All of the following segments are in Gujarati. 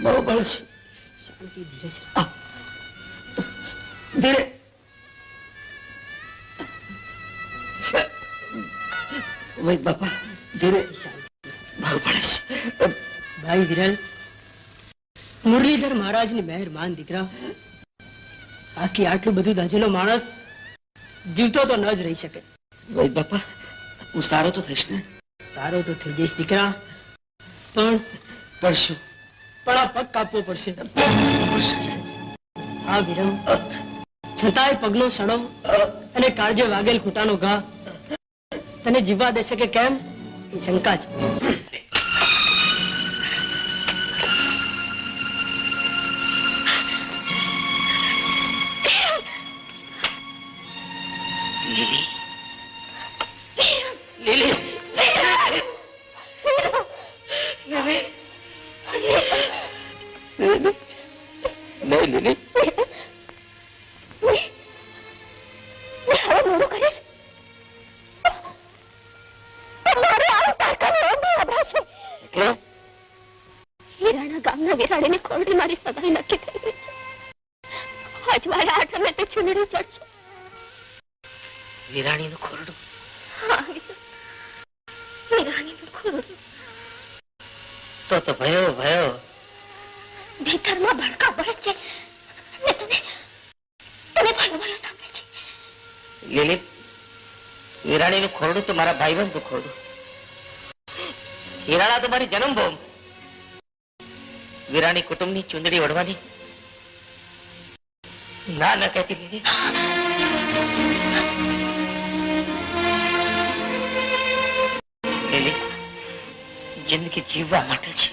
બહુ બળ છે. શાંતિ, ધીરજ. ધીરે. વૈદ બાપા ધીરે. બહુ બળ છે. ભાઈ વિરલ, મુરલીધર મહારાજની મહેરબાન દીકરા, બાકી આટલું બધું દાજેલો માણસ જીવતો તો ન જ રહી શકે. વૈદ બાપા હું સારો તો થઈશ ને? તારો તો થઈ જઈશ દીકરા, પણ પડશું. પણ આ પગ કાપવો પડશે. હા વિરમ, છતાંય પગનો સડો અને કાળજે વાગેલ ખૂટાનો ઘા તને જીવવા દેશે કે કેમ એ શંકા છે. લીલી, લીલી, હીરાણા ગામના વિરાડીને ખોરડી મારી સગાઈ નક્કી થઈ ગઈ છે. અજવાળા આઠમે તે ચૂંદડી ચડશે. વિરાણીનું ખોરડું? હા, વિરાણીનું ખોરડું. તો ભયો ભયો. ભીતરમાં ભડકા પડે છે ને તને ભયો ભયો સાંભળે છે. લીલી, વિરાણીનું ખોરડું તો મારા ભાઈબંધનું ખોરડું. હિરાણા તો મારી જન્મભૂમિ. વિરાણી કુટુંબની ચૂંદડી ઓઢવાની ના ન કહેતી લીલી. લીલી, જિંદગી જીવવા માટે છે.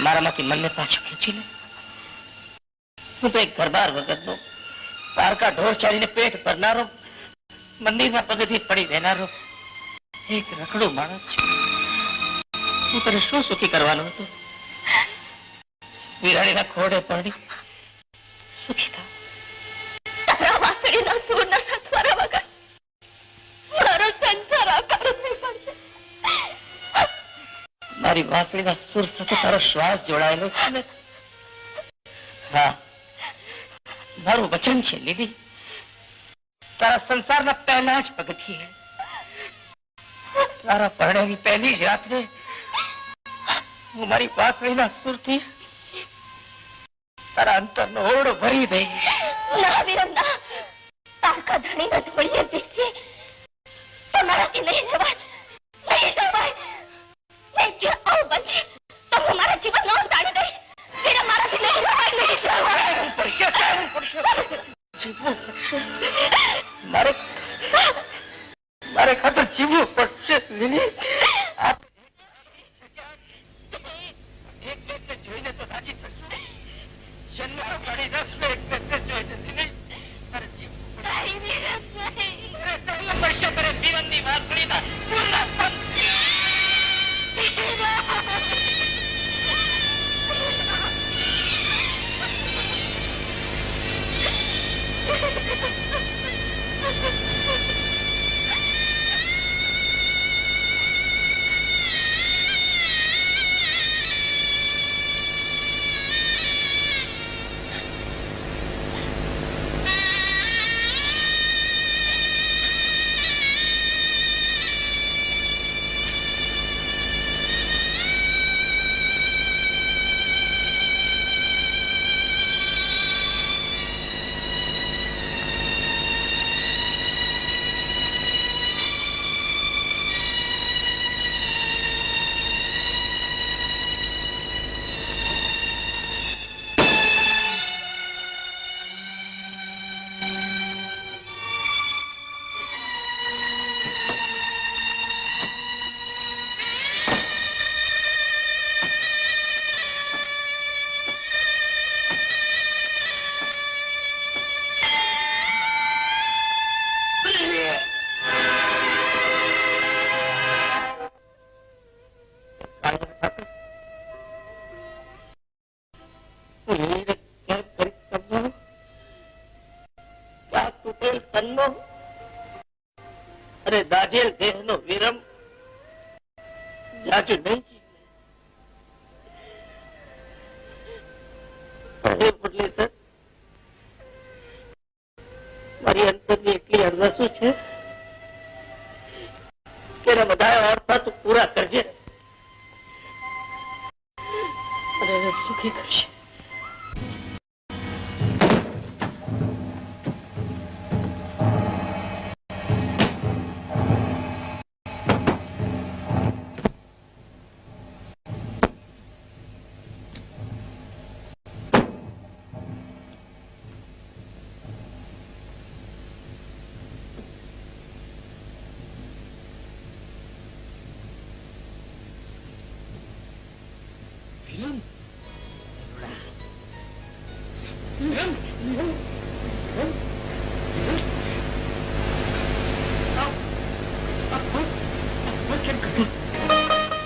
મારામાંથી મનને પાછું ખેંચી લે. હું તો એક ઘરબાર વગરનો પારકા ઢોર ચાલીને પેટ ભરનારો, મંદિરના પગથી પડી રહેનારો એક રખડું માણસ છું. હું તને શું સુખી કરવાનો હતો? વિરાણીના ખોડે પડી સુખી થા. તારા વાસળીના સૂરના સથવારા વગર મારો સંસાર આકાર થઈ પડશે. મારી વાંસળીના સુર સાથે તારો શ્વાસ જોડાયેલો છે ને? હા, મારું વચન છે લીલી. તારા સંસારના પહેલા જ પગથિયે, તારા પરણેની પહેલી જ રાત્રે હું મારી વાંસળીના સુરથી તારા અંતરનો ઓરડો ભરી દઈશ. ના વિરમ ના, તારકા ધણીના ધોળીએ બેસી તમારાથી નહીં રહેવાય, નહીં રહેવાય. જે આવું બનશે તો હું મારા જીવનનો અંત આણી દઈશ. વિરમ, મારાથી નહીં રહેવાય, નહીં રહેવાય. મારે ખાતર જીવવું પડશે લીલી. જોઈને તો રાજી થશું. જન્મ કાઢી નાખશું એક જોઈને લીલી. મારે જીવવું પડશે. કરે જીવનની વાંસળીના પૂર્ણ અરે દાજેલ દેહનો વિરમ જાજુ નહીં. મુરલીધર, મારી અંતરની એટલી અરદાસો છે કે એના બધા અર્થા તું પૂરા કરજે અને એને સુખી કરશે.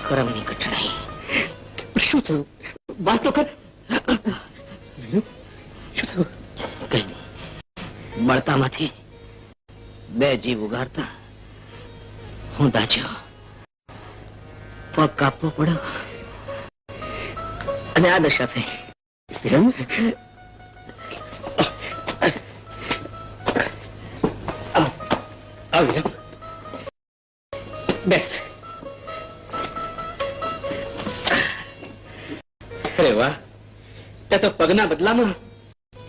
કરમની કઠણાઈ. શું થયું? વાત તો કર. શું થયું? કઈ નહીં. બળતામાંથી બે જીવ ઉગાડતા હું દાજ્યો. પગ કાપવો પડ્યો અને આ દશા થઈ. બેસ. અરે વાહ, તે તો પગના બદલામાં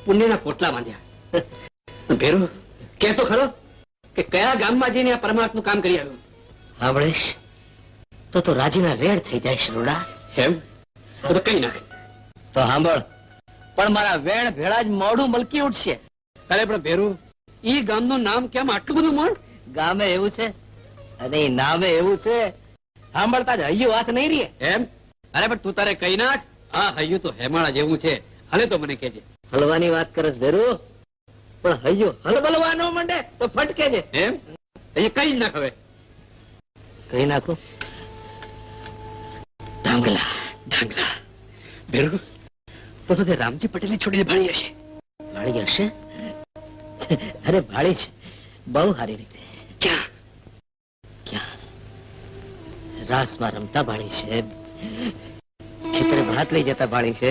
પુણ્યના પોટલા બાંધ્યા. ભેરુ, કે તો ખરો કે કયા ગામમાં જઈને આ પરમાર્થનું કામ કરી આવ્યું? સાંભળીશ તો રાજીના રેડ થઈ જાય છે રૂડા. એમ તો કઈ નાખ. તો સાંભળ, પણ મારા વેણ ભેળા જ મોઢું મલકી ઉઠશે. અરે પણ ભેરુ, ઈ ગામનું નામ કેમ આટલું બધું મોડ? ગામે એવું છે અને નામે એવું છે, સાંભળતા જ હૈયું હાથ નહીં રે. એમ? અરે પણ તું તારે કઈ નાખ. આ હૈયું તો હેમાળા જેવું છે. હલે તો મને કહેજે. હલવાની વાત કરે છે ભેરુ, પણ હૈયું હલબલવા ન માંડે તો ફટકે છે. એમ? એ કઈ નાખ. હવે કઈ નાખો. ડાંગલા ડાંગલા. ભેરુ, તો તે રામજી પટેલને છોડીને ભાળી હશે. ભાળી હશે? અરે ભાળી છે, બહુ સારી રીતે. ક્યાં ક્યાં? રાસમાં રમતા ભાળી છે, ખેતરે ભાત લઈ જતા ભાળી છે,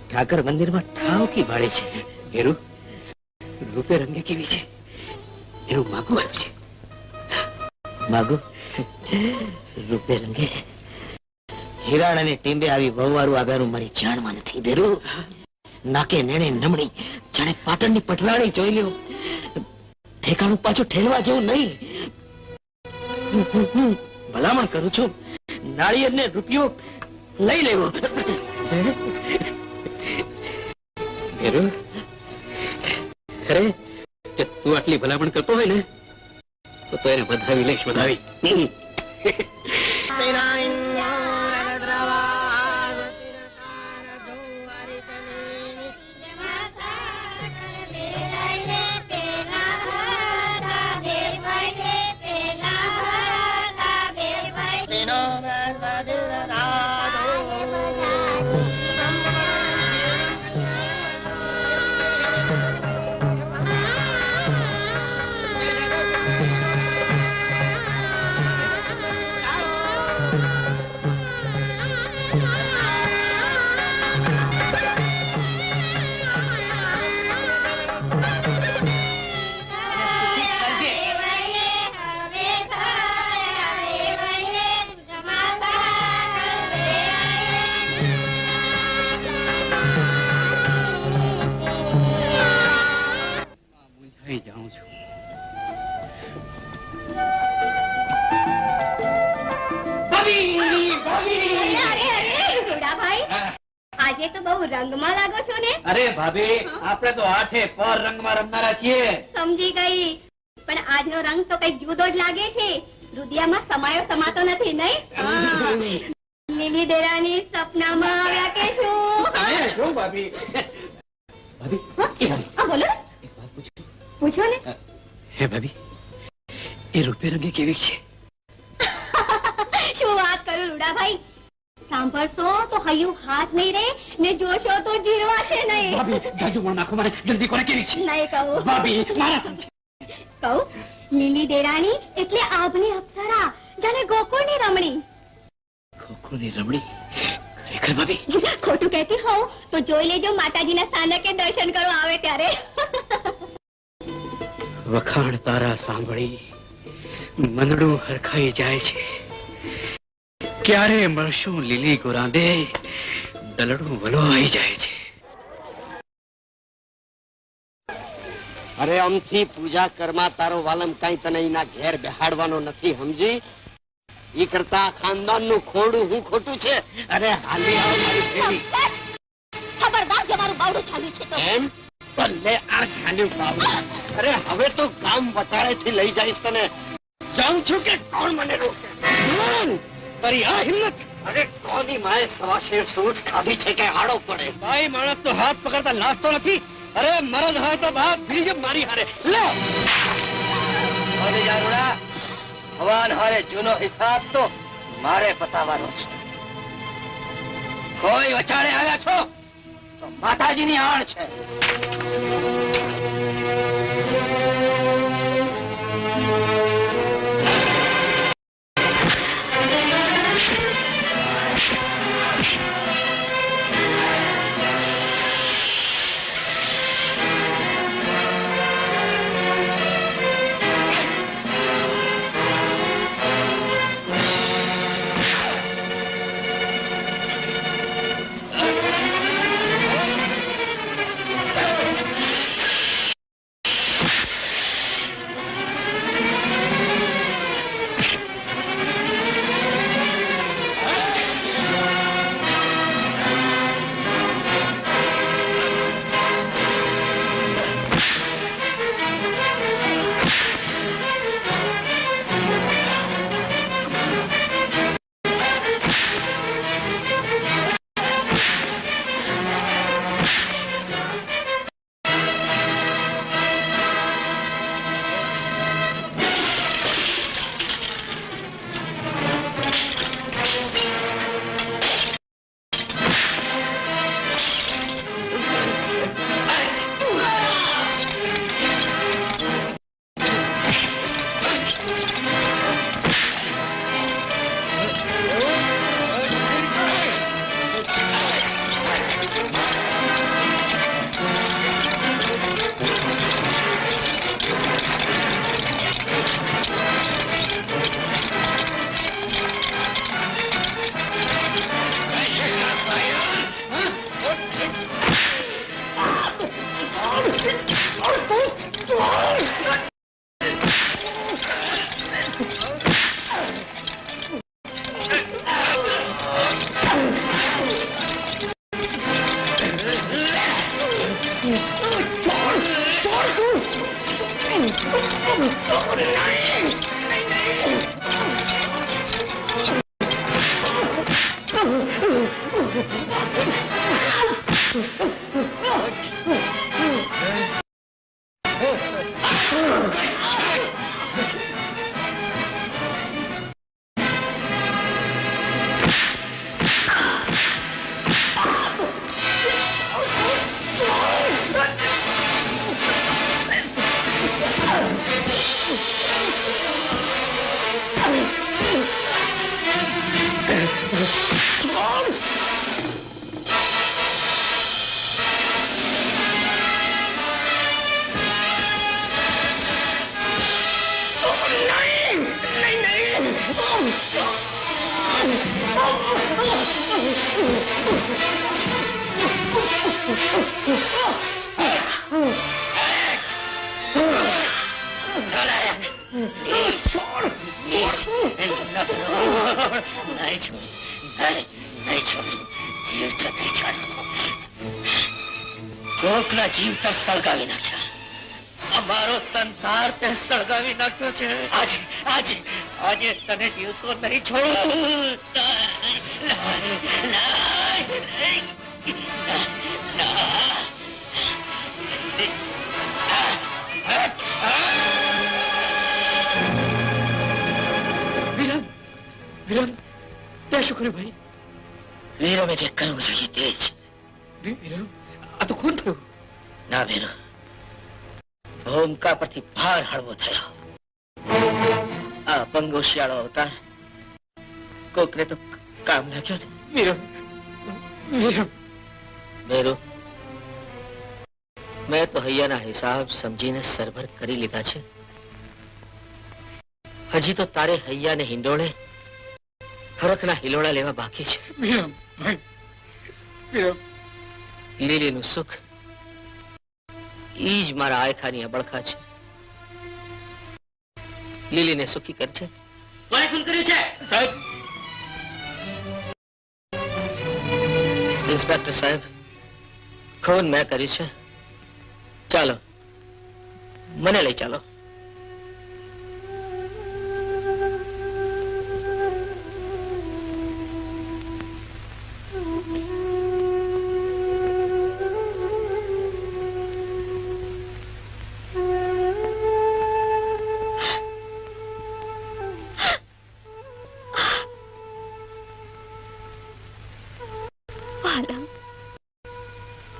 ઠાકર મંદિરમાં ઠાવકી ભાળી છે. ભેરુ, રૂપે રંગે કેવી છે એનું માગું આવ્યું છે. માગું રૂપે રંગે હિરાણ અને ટીંબે આવી વહુવારું આવ્યાનું મારી જાણમાં નથી. ભેરુ, નાકે નેણે નમણી જાણે પાટણની પટલાણી જોઈ લ્યો. ઠેકાણું પાછું ઠેલવા જેવું નહીં. ભલામણ કરું છું, નાળિયેર ને રૂપિયો લઈ લેવો. ભેરુ, ખરે તું આટલી ભલામણ કરતો હોય ને તો એને વધાવી લઈશ. વધાવી. આજે તો બહુ રંગમાં લાગો છો ને. અરે ભાભી, આપણે તો આઠે પર રંગમાં રમનારા છીએ. સમજી ગઈ, પણ આજનો રંગ તો કઈક જુદો જ લાગે છે. રુદિયામાં સમાયો સમાતો નથી, નહીં? લીલી દેરાની સપનામાં આવ્યા કે શું? ભાભી, બોલો, પૂછો ને. હે ભાભી, એ રૂપે રંગે કેવી છે? શું વાત કરું રૂડાભાઈ, સાંભળશો તો હૈયું હાથ નહીં રે ને જોશો તો જીરવાશે નહીં. ભાભી, જાજુ પણ નાખો મને, જલ્દી કોને કેવી છે? નહીં કહું. ભાભી, મારા સમજે. કહું, લીલી દેરાણી એટલે આભની અપ્સરા, જાણે ગોકુળની રમણી. ગોકુળની રમણી? ખરેખર ભાભી? ખોટું કહેતી હોઉં તો જોઈ લેજો માતાજીના સ્થાનકે દર્શન કરવા આવે ત્યારે. વખાણ તારા સાંભળી મનડું હરખાઈ જાય છે. ક્યારે મળશું લીલી ગુરાંદે, દલડું વલોવાઈ જાય છે. અરે અમથી પૂજા કરમાં તારો વાલમ કઈ તને એના ઘેર બેહાડવાનો નથી, સમજી? ઈ કરતા ખાનદાનનું ખોડું હું ખોટું છે. અરે હાલી આવ મારી ભેળી. ખબરદાર જો મારું બાવડું ચાલ્યું છે તો. એમ ભલે આ ચાલ્યું બાવડું. અરે હવે તો ગામ વચાળેથી લઈ જઈશ તને. જાઉં છું કે કોણ મને રોકે? તારી આ હિંમત! અરે કોની માએ સવા શેર સૂટ ખાધી છે કે હાડો પડે? ભાઈ માણસ તો હાથ પકડતા લાસતો નથી. અરે મરદ હોય તો બાપ બીજ મારી હારે લે. ભગવાન હારે જૂનો હિસાબ તો મારે પતાવવાનો છે. કોઈ વચાળે આવ્યા છો તો માતાજીની આણ છે. કોકના જીવતર સળગાવી નાખ્યા. અમારો સંસાર તે સળગાવી નાખ્યો છે. આજે આજે આજે તને જીવતો નહીં છોડું. વિરમ, તે શું કર્યું ભાઈ? વીરમે જે કરવું જોઈએ તે જ. વિરમ, આ તો ખૂન થયું. ના વીર, ભૂમકા પરથી ભાર હળવો થયો. આ બંગો શિયાળો અવતાર કોકને તો કામ લાગ્યો ને. વિરમ, બેરુ, મેં તો હૈયાના હિસાબ સમજીને સરભર કરી લીધા છે. હજી તો તારે હૈયાને હિંડોળે હરખના હિલોળા લેવા બાકી છે. લીલીનું સુખ ઈ જ મારા આયખાની અબળખા છે. લીલીને સુખી કરજે. કોણે ખૂન કર્યું છે? સાહેબ. ઇન્સ્પેક્ટર સાહેબ, ખૂન મેં કર્યું છે. ચાલો, મને લઈ ચાલો.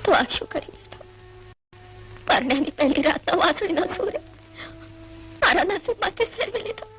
તો આ શું કરી બેઠો? પરણ્યાની પહેલી રાતના વાસળીના સૂરે મારા નસીબમાંથી સેરવી લીધા.